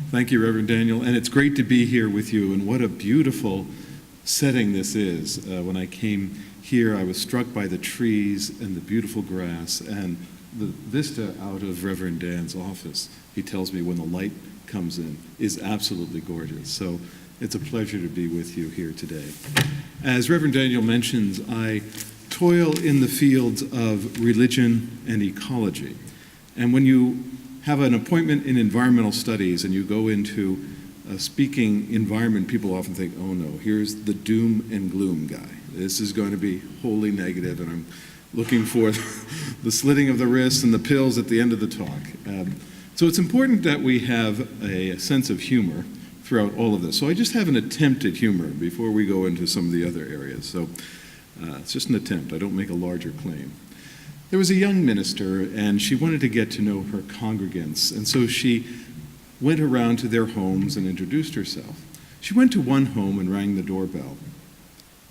Thank you, Reverend Daniel. And it's great to be here with you. And what a beautiful setting this is. When I came here, I was struck by the trees and the beautiful grass and the vista out of Reverend Dan's office. He tells me when the light comes in is absolutely gorgeous. So it's a pleasure to be with you here today. As Reverend Daniel mentions, I toil in the fields of religion and ecology. And when you have an appointment in environmental studies and you go into a speaking environment, people often think, oh no, here's the doom and gloom guy. This is going to be wholly negative, and I'm looking for the slitting of the wrists and the pills at the end of the talk. So it's important that we have a sense of humor throughout all of this. So I just have an attempt at humor before we go into some of the other areas. So it's just an attempt. I don't make a larger claim. There was a young minister, and she wanted to get to know her congregants, and so she went around to their homes and introduced herself. She went to one home and rang the doorbell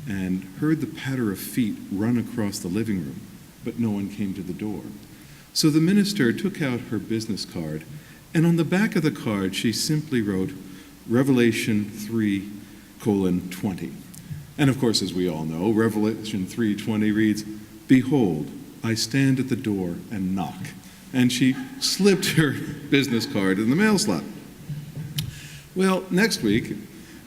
and heard the patter of feet run across the living room, but no one came to the door. So the minister took out her business card, and on the back of the card she simply wrote, Revelation 3:20. And of course, as we all know, Revelation 3:20 reads, Behold, I stand at the door and knock. And she slipped her business card in the mail slot. Well, next week,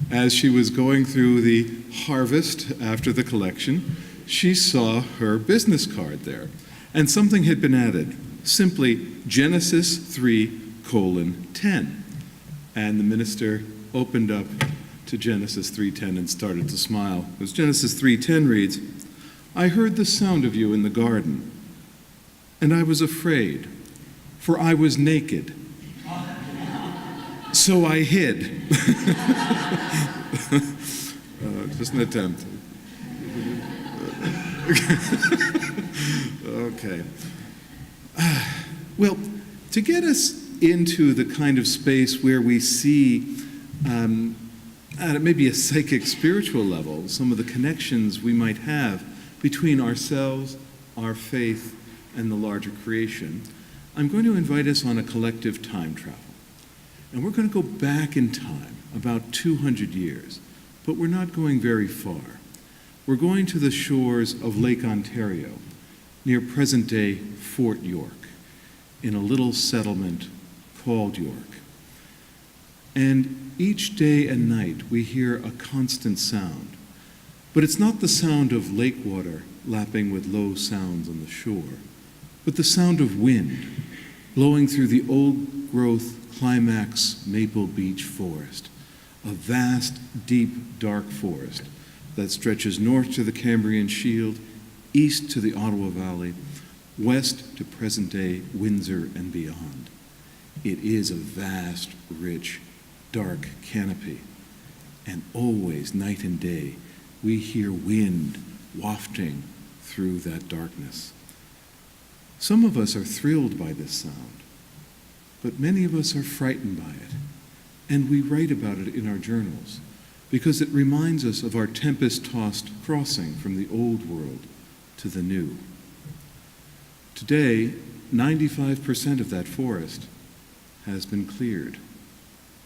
as she was going through the harvest after the collection, she saw her business card there. And something had been added, simply Genesis 3:10. And the minister opened up to Genesis 3:10 and started to smile. Because Genesis 3:10 reads, I heard the sound of you in the garden, and I was afraid, for I was naked. So I hid. Just an attempt. Okay. Well, to get us into the kind of space where we see, at maybe a psychic spiritual level, some of the connections we might have between ourselves, our faith, and the larger creation, I'm going to invite us on a collective time travel. And we're going to go back in time, about 200 years, but we're not going very far. We're going to the shores of Lake Ontario, near present-day Fort York, in a little settlement called York. And each day and night we hear a constant sound. But it's not the sound of lake water lapping with low sounds on the shore, but the sound of wind blowing through the old-growth climax Maple Beach forest, a vast, deep, dark forest that stretches north to the Cambrian Shield, east to the Ottawa Valley, west to present-day Windsor and beyond. It is a vast, rich, dark canopy, and always, night and day, we hear wind wafting through that darkness. Some of us are thrilled by this sound, but many of us are frightened by it, and we write about it in our journals because it reminds us of our tempest-tossed crossing from the old world to the new. Today, 95% of that forest has been cleared,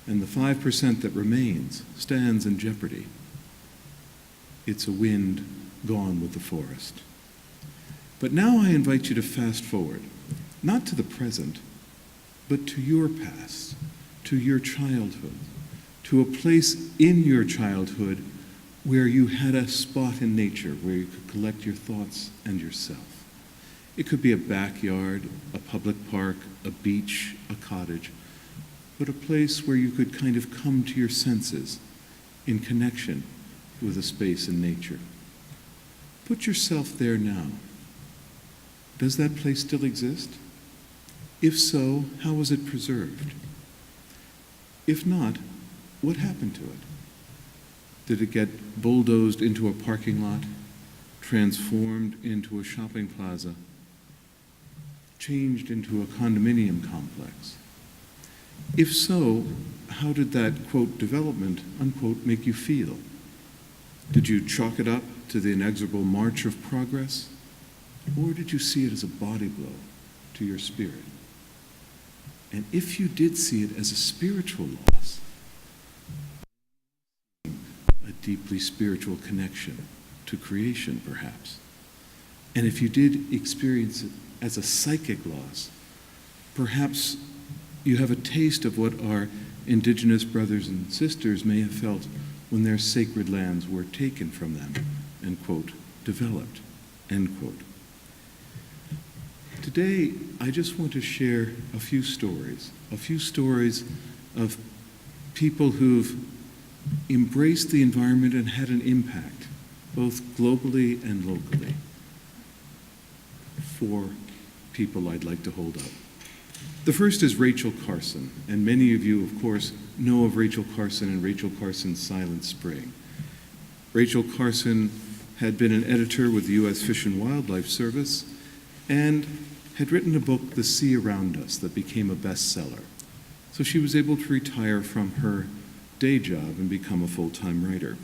and the 5% that remains stands in jeopardy. It's a wind gone with the forest. But now I invite you to fast forward, not to the present, but to your past, to your childhood, to a place in your childhood where you had a spot in nature where you could collect your thoughts and yourself. It could be a backyard, a public park, a beach, a cottage, but a place where you could kind of come to your senses in connection with a space in nature. Put yourself there now. Does that place still exist? If so, how was it preserved? If not, what happened to it? Did it get bulldozed into a parking lot, transformed into a shopping plaza, changed into a condominium complex? If so, how did that, quote, development, unquote, make you feel? Did you chalk it up to the inexorable march of progress? Or did you see it as a body blow to your spirit? And if you did see it as a spiritual loss, a deeply spiritual connection to creation, perhaps. And if you did experience it as a psychic loss, perhaps you have a taste of what our indigenous brothers and sisters may have felt when their sacred lands were taken from them and, quote, developed, end quote. Today, I just want to share a few stories of people who've embraced the environment and had an impact, both globally and locally, for people I'd like to hold up. The first is Rachel Carson, and many of you, of course, know of Rachel Carson and Rachel Carson's Silent Spring. Rachel Carson had been an editor with the U.S. Fish and Wildlife Service and had written a book, The Sea Around Us, that became a bestseller. So she was able to retire from her day job and become a full-time writer.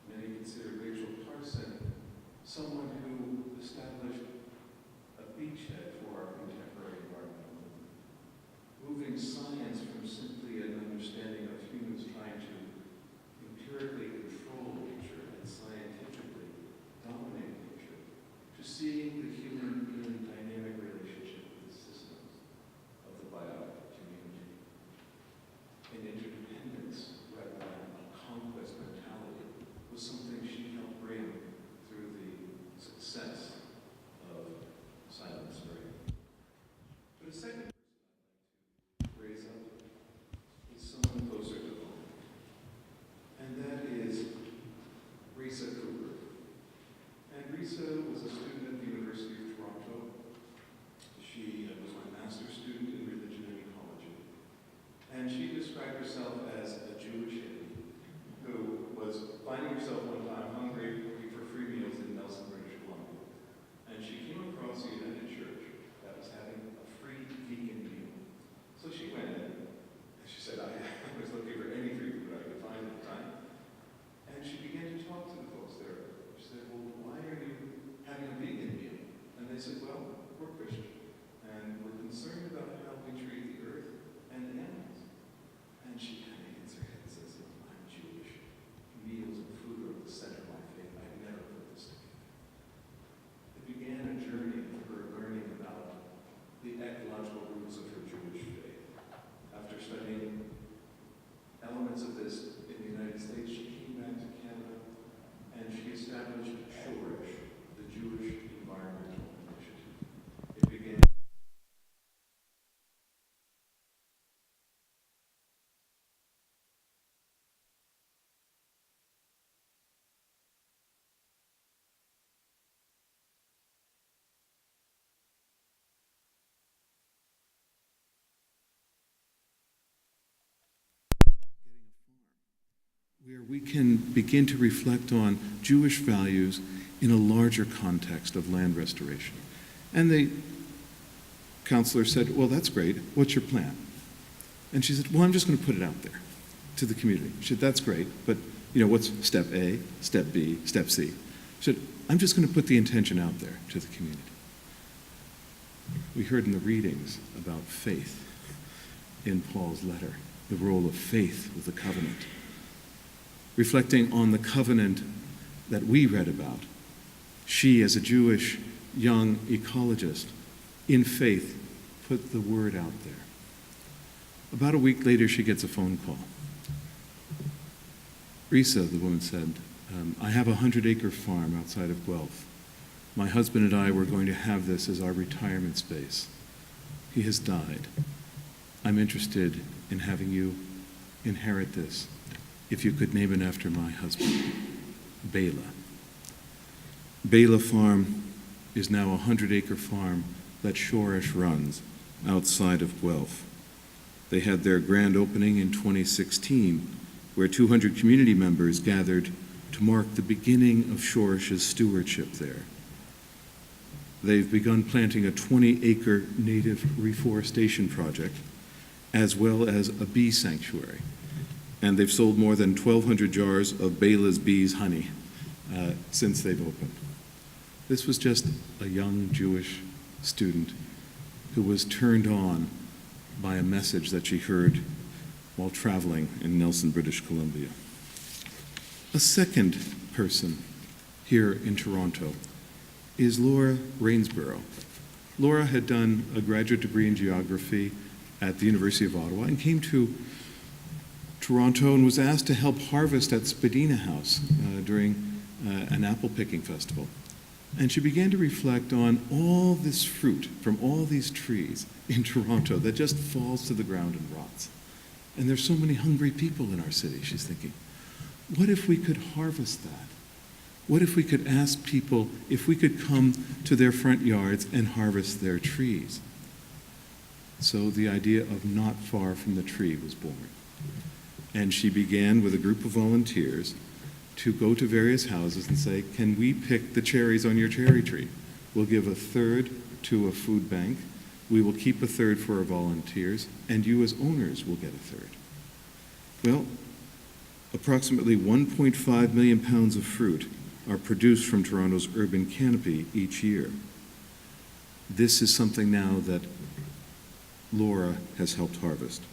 Many consider Rachel Carson someone who established a beachhead for our contemporary environmental movement, moving science from simply an understanding of humans trying to empirically control nature and scientifically dominate nature, to seeing the human in dynamic relationship with the systems of the biotic community. In interdependence rather than a conquest mentality was something she helped bring through the success of Silent Spring. But a second person I'd like to raise up is someone closer to home, and that is Risa Cooper. And Risa was a student at the University of Toronto. She was my master's student in religion and ecology. And she described herself as a Jewish hippie who was finding herself one time hungry, looking for free meals in Nelson, British Columbia. And she came across a United Church that was having a free vegan meal. So she went in, and she said, I was looking for any free food I could find at the time. And she began to talk to the folks there. She said, well, why are you having a vegan meal? And they said, well, we're Christian, and we're concerned about how we treat the earth and the animals. And she kind of hits her head and says, I'm Jewish. Meals and food are at the center of my faith. I've never put this together. It began a journey of her learning about the ecological roots of her Jewish faith. After studying elements of this in the United States, she came back to Canada and she established Shorish, the Jewish Environmental Initiative. It began where we can begin to reflect on Jewish values in a larger context of land restoration. And the counselor said, well, that's great. What's your plan? And she said, well, I'm just going to put it out there to the community. She said, that's great, but what's step A, step B, step C? She said, I'm just going to put the intention out there to the community. We heard in the readings about faith in Paul's letter, the role of faith with the covenant. Reflecting on the covenant that we read about, she, as a Jewish young ecologist, in faith, put the word out there. About a week later, she gets a phone call. Risa, the woman said, I have a 100-acre farm outside of Guelph. My husband and I were going to have this as our retirement space. He has died. I'm interested in having you inherit this, if you could name it after my husband, Bela. Bela Farm is now a 100-acre farm that Shoresh runs outside of Guelph. They had their grand opening in 2016, where 200 community members gathered to mark the beginning of Shoresh's stewardship there. They've begun planting a 20-acre native reforestation project, as well as a bee sanctuary. And they've sold more than 1,200 jars of Bela's bees honey since they've opened. This was just a young Jewish student who was turned on by a message that she heard while traveling in Nelson, British Columbia. A second person here in Toronto is Laura Rainsborough. Laura had done a graduate degree in geography at the University of Ottawa and came to Toronto and was asked to help harvest at Spadina House during an apple picking festival. And she began to reflect on all this fruit from all these trees in Toronto that just falls to the ground and rots. And there's so many hungry people in our city, she's thinking. What if we could harvest that? What if we could ask people if we could come to their front yards and harvest their trees? So the idea of not far from the tree was born. And she began with a group of volunteers to go to various houses and say, can we pick the cherries on your cherry tree? We'll give a third to a food bank. We will keep a third for our volunteers, and you as owners will get a third. Well, approximately 1.5 million pounds of fruit are produced from Toronto's urban canopy each year. This is something now that Laura has helped harvest.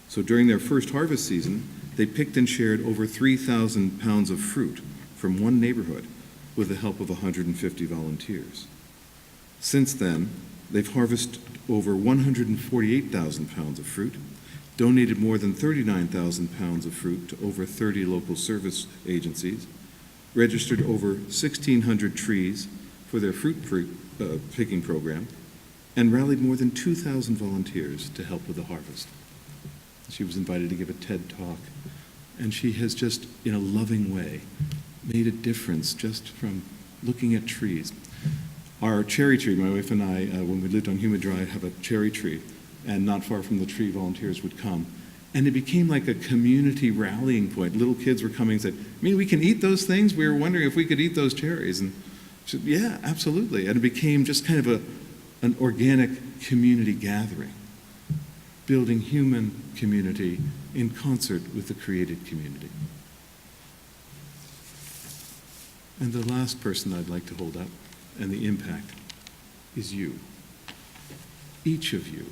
So during their first harvest season, they picked and shared over 3,000 pounds of fruit from one neighborhood with the help of 150 volunteers. Since then, they've harvested over 148,000 pounds of fruit, donated more than 39,000 pounds of fruit to over 30 local service agencies, registered over 1,600 trees for their fruit picking program, and rallied more than 2,000 volunteers to help with the harvest. She was invited to give a TED Talk, and she has just, in a loving way, made a difference just from looking at trees. Our cherry tree, my wife and I, when we lived on Humid Drive, have a cherry tree, and not far from the tree, volunteers would come. And it became like a community rallying point. Little kids were coming and said, I mean, we can eat those things? We were wondering if we could eat those cherries. And she said, yeah, absolutely. And it became just kind of an organic community gathering, building human community in concert with the created community. And the last person I'd like to hold up, and the impact, is you. Each of you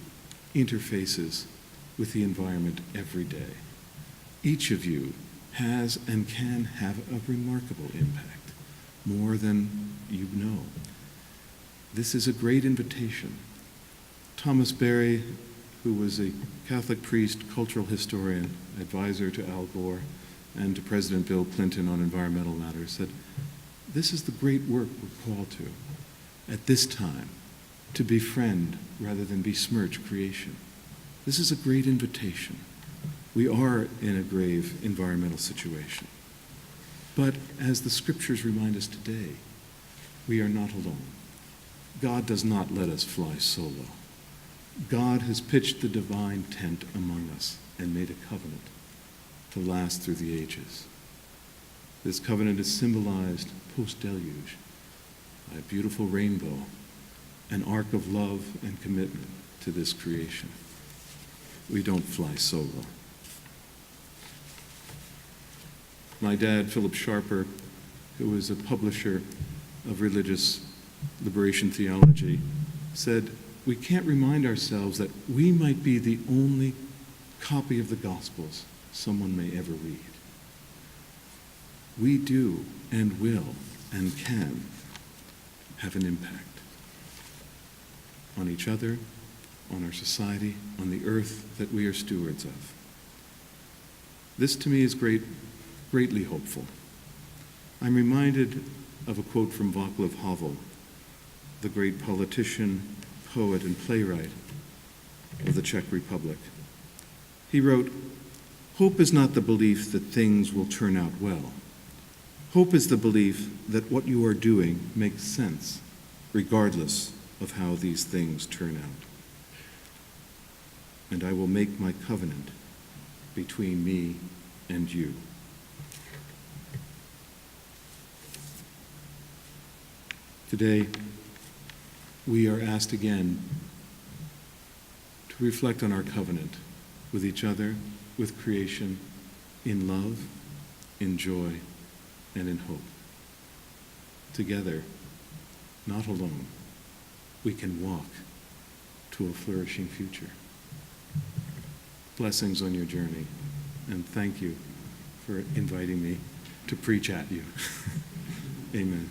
interfaces with the environment every day. Each of you has and can have a remarkable impact, more than you know. This is a great invitation. Thomas Berry, who was a Catholic priest, cultural historian, advisor to Al Gore and to President Bill Clinton on environmental matters, said, this is the great work we're called to at this time, to befriend rather than besmirch creation. This is a great invitation. We are in a grave environmental situation. But as the scriptures remind us today, we are not alone. God does not let us fly solo. God has pitched the divine tent among us and made a covenant to last through the ages. This covenant is symbolized post-deluge by a beautiful rainbow, an arc of love and commitment to this creation. We don't fly solo. My dad, Philip Sharper, who was a publisher of religious liberation theology, said, we can't remind ourselves that we might be the only copy of the Gospels someone may ever read. We do and will and can have an impact on each other on our society, on the earth that we are stewards of. This to me is greatly hopeful. I'm reminded of a quote from Václav Havel, the great politician, poet, and playwright of the Czech Republic. He wrote, "Hope is not the belief that things will turn out well. Hope is the belief that what you are doing makes sense, regardless of how these things turn out. And I will make my covenant between me and you." Today, we are asked again to reflect on our covenant with each other, with creation, in love, in joy, and in hope. Together, not alone, we can walk to a flourishing future. Blessings on your journey, and thank you for inviting me to preach at you. Amen.